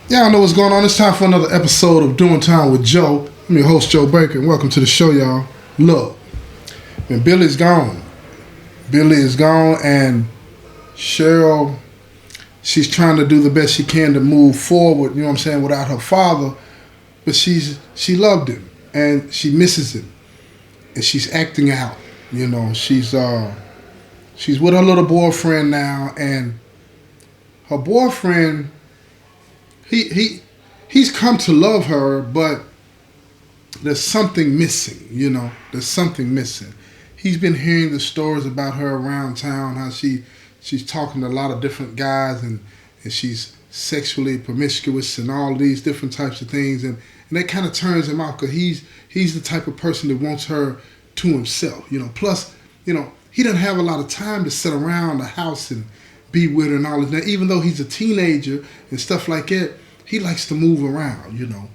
Y'all know what's going on. It's time for another episode of Doing Time with Joe. I'm your host, Joe Baker, and welcome to the show, y'all. Look, when Billy's gone, and Cheryl, she's trying to do the best she can to move forward, you know what I'm saying, without her father, but she loved him, and she misses him, and she's acting out, you know. She's with her little boyfriend now, and her boyfriend, he's come to love her, but there's something missing, you know. There's something missing. He's been hearing the stories about her around town, how she's talking to a lot of different guys, and she's sexually promiscuous and all these different types of things, and that kind of turns him out, because he's the type of person that wants her to himself, you know. Plus, you know, he doesn't have a lot of time to sit around the house and be with her and all of that. Even though he's a teenager and stuff like that, he likes to move around, you know.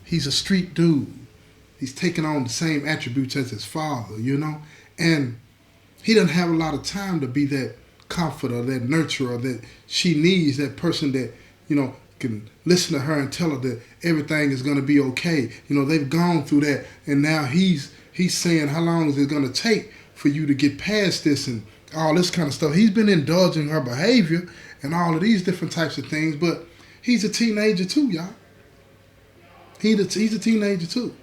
He's a street dude. He's taking on the same attributes as his father, you know. And he doesn't have a lot of time to be that comforter, that nurturer that she needs, that person that, you know, can listen to her and tell her that everything is going to be okay. You know, they've gone through that, and now he's saying, how long is it going to take for you to get past this and all this kind of stuff. He's been indulging her behavior and all of these different types of things, but he's a teenager too, y'all. He's a teenager too.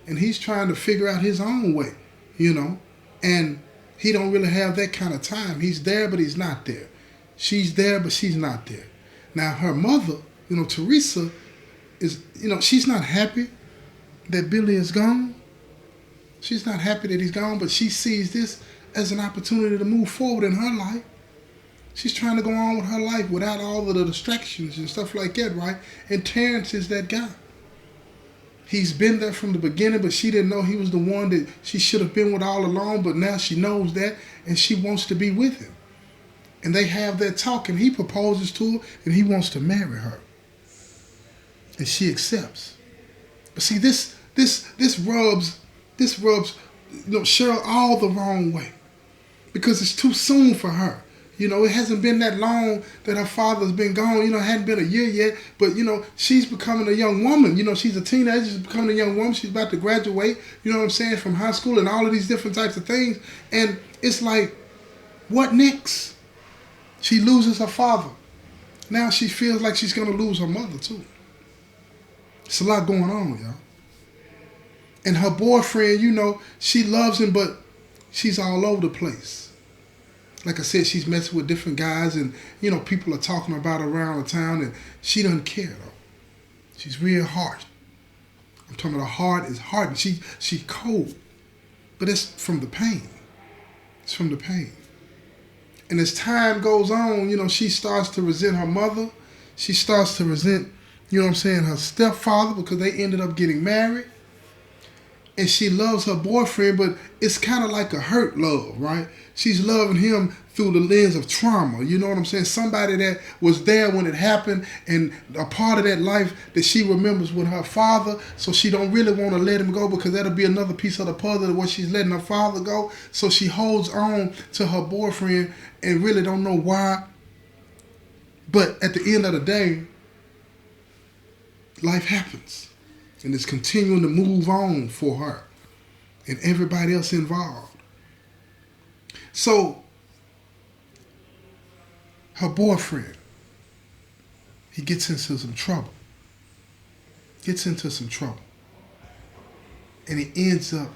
And he's trying to figure out his own way, you know. And he don't really have that kind of time. He's there, but he's not there. She's there, but she's not there. Now, her mother, you know, Teresa, is, you know, she's not happy that Billy is gone. She's not happy that he's gone, but she sees this as an opportunity to move forward in her life. She's trying to go on with her life without all of the distractions and stuff like that, right? And Terrence is that guy. He's been there from the beginning, but she didn't know he was the one that she should have been with all along, but now she knows that, and she wants to be with him. And they have that talk, and he proposes to her, and he wants to marry her. And she accepts. But see, this rubs, you know, Cheryl all the wrong way, because it's too soon for her. You know, it hasn't been that long that her father's been gone. You know, it hadn't been a year yet, but, you know, she's becoming a young woman. You know, she's a teenager, she's becoming a young woman. She's about to graduate, you know what I'm saying, from high school and all of these different types of things. And it's like, what next? She loses her father. Now she feels like she's going to lose her mother, too. It's a lot going on, y'all. And her boyfriend, you know, she loves him, but she's all over the place. Like I said, she's messing with different guys, and, you know, people are talking about her around the town, and she doesn't care, though. She's real hard. I'm talking about her heart is hardened. She's cold. But it's from the pain. It's from the pain. And as time goes on, you know, she starts to resent her mother. She starts to resent, you know what I'm saying, her stepfather, because they ended up getting married. And she loves her boyfriend, but it's kind of like a hurt love, right? She's loving him through the lens of trauma. You know what I'm saying? Somebody that was there when it happened, and a part of that life that she remembers with her father, so she don't really want to let him go, because that'll be another piece of the puzzle where she's letting her father go. So she holds on to her boyfriend and really don't know why. But at the end of the day, life happens. And it's continuing to move on for her and everybody else involved. So, her boyfriend, he gets into some trouble. And he ends up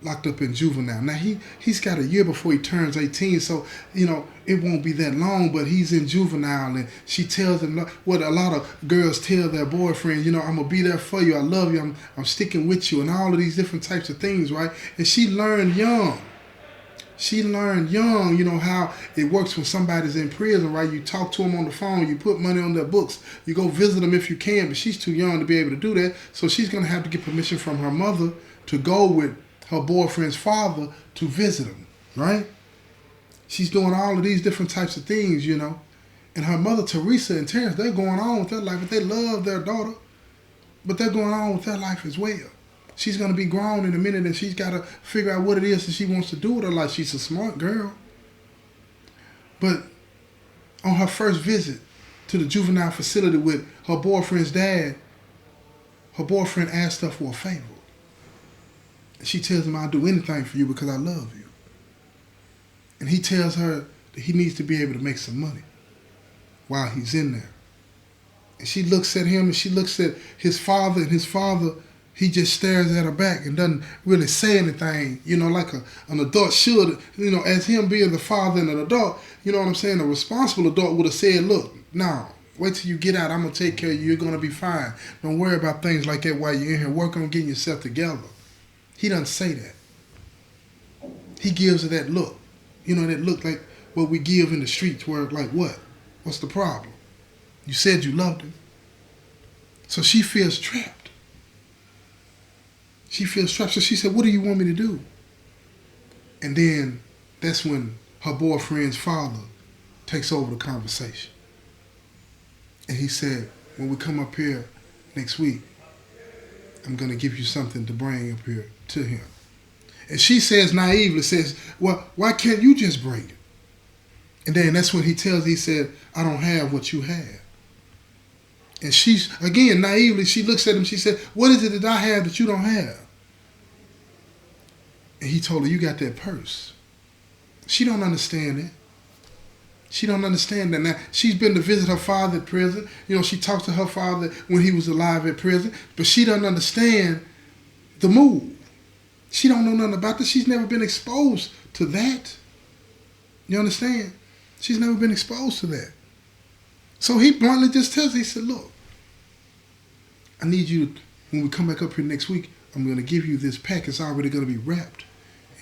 locked up in juvenile. Now, he's got a year before he turns 18, so, you know, it won't be that long, but he's in juvenile, and she tells him what a lot of girls tell their boyfriend, you know, I'm going to be there for you, I love you, I'm sticking with you, and all of these different types of things, right? And she learned young, you know, how it works when somebody's in prison, right? You talk to them on the phone, you put money on their books, you go visit them if you can, but she's too young to be able to do that, so she's going to have to get permission from her mother to go with her boyfriend's father to visit him, right? She's doing all of these different types of things, you know. And her mother, Teresa, and Terrence, they're going on with their life, but they love their daughter, but they're going on with their life as well. She's going to be grown in a minute, and she's got to figure out what it is that she wants to do with her life. She's a smart girl. But on her first visit, to the juvenile facility with her boyfriend's dad, her boyfriend asked her for a favor. And she tells him, I'll do anything for you because I love you. And he tells her that he needs to be able to make some money while he's in there. And she looks at him and she looks at his father, and his father, he just stares at her back and doesn't really say anything, like an adult should. As him being the father and an adult, you know what I'm saying? A responsible adult would have said, look, now, wait till you get out. I'm going to take care of you. You're going to be fine. Don't worry about things like that while you're in here. Work on getting yourself together. He doesn't say that. He gives her that look. That look like what we give in the streets where, like, what? What's the problem? You said you loved him. So she feels trapped. She feels trapped. So she said, what do you want me to do? And then that's when her boyfriend's father takes over the conversation. And he said, when we come up here next week, I'm going to give you something to bring up here to him. And she says, naively, well, why can't you just bring it? And then that's when he said, I don't have what you have. And she's, again, naively, she looks at him, she said, what is it that I have that you don't have? And he told her, you got that purse. She don't understand that. She don't understand that. Now, she's been to visit her father at prison. She talked to her father when he was alive at prison, but she doesn't understand the move. She don't know nothing about this. She's never been exposed to that. You understand? She's never been exposed to that. So he bluntly just tells her, he said, look, I need you, when we come back up here next week, I'm going to give you this pack. It's already going to be wrapped.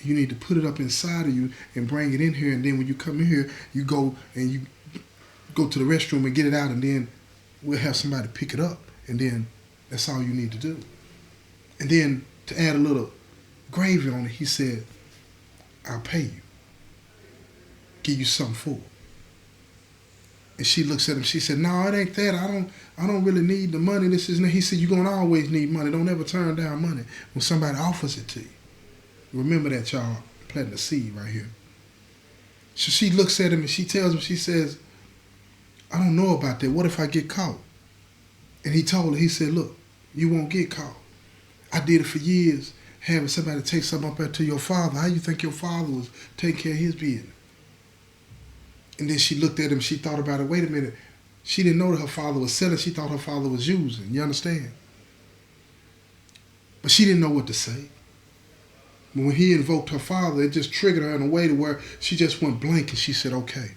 You need to put it up inside of you and bring it in here. And then when you come in here, you go to the restroom and get it out. And then we'll have somebody pick it up. And then that's all you need to do. And then to add a little gravy on it, he said, I'll pay you. Give you something for it. And she looks at him. She said, no, it ain't that. I don't really need the money. This isn't. He said, you're going to always need money. Don't ever turn down money when somebody offers it to you. Remember that, y'all. Planting a seed right here. So she looks at him and she tells him, she says, I don't know about that. What if I get caught? And he told her, he said, look, you won't get caught. I did it for years, having somebody take something up there to your father. How you think your father was taking care of his business? And then she looked at him, she thought about it. Wait a minute. She didn't know that her father was selling. She thought her father was using. You understand? But she didn't know what to say. But when he invoked her father, it just triggered her in a way to where she just went blank and she said, okay.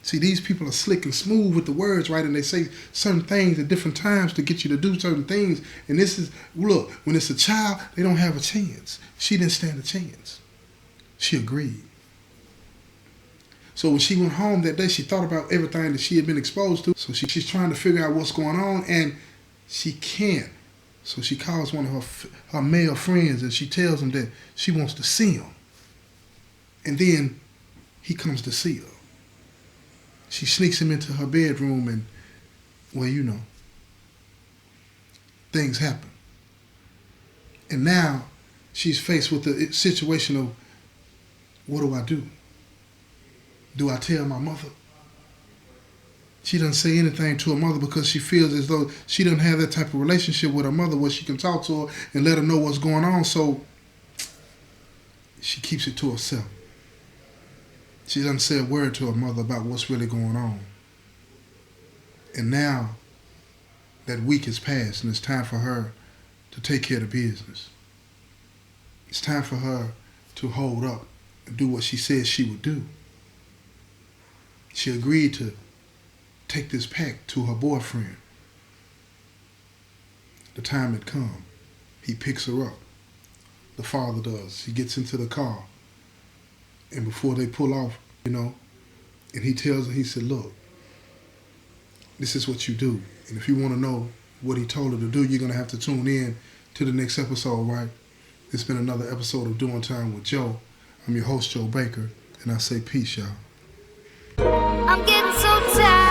See, these people are slick and smooth with the words, right? And they say certain things at different times to get you to do certain things. And this is, look, when it's a child, they don't have a chance. She didn't stand a chance. She agreed. So when she went home that day, she thought about everything that she had been exposed to. So she's trying to figure out what's going on, and she can't. So she calls one of her male friends, and she tells him that she wants to see him. And then he comes to see her. She sneaks him into her bedroom, and, well, things happen. And now she's faced with the situation of, what do I do? Do I tell my mother? She doesn't say anything to her mother because she feels as though she doesn't have that type of relationship with her mother where she can talk to her and let her know what's going on. So she keeps it to herself. She doesn't say a word to her mother about what's really going on. And now that week has passed and it's time for her to take care of the business. It's time for her to hold up and do what she said she would do. She agreed to take this pack to her boyfriend. The time had come. He picks her up. The father does. He gets into the car. And before they pull off, and he tells her, he said, look, this is what you do. And if you want to know what he told her to do, you're going to have to tune in to the next episode, right? It's been another episode of Doing Time with Joe. I'm your host, Joe Baker, and I say peace, y'all. I'm getting so tired.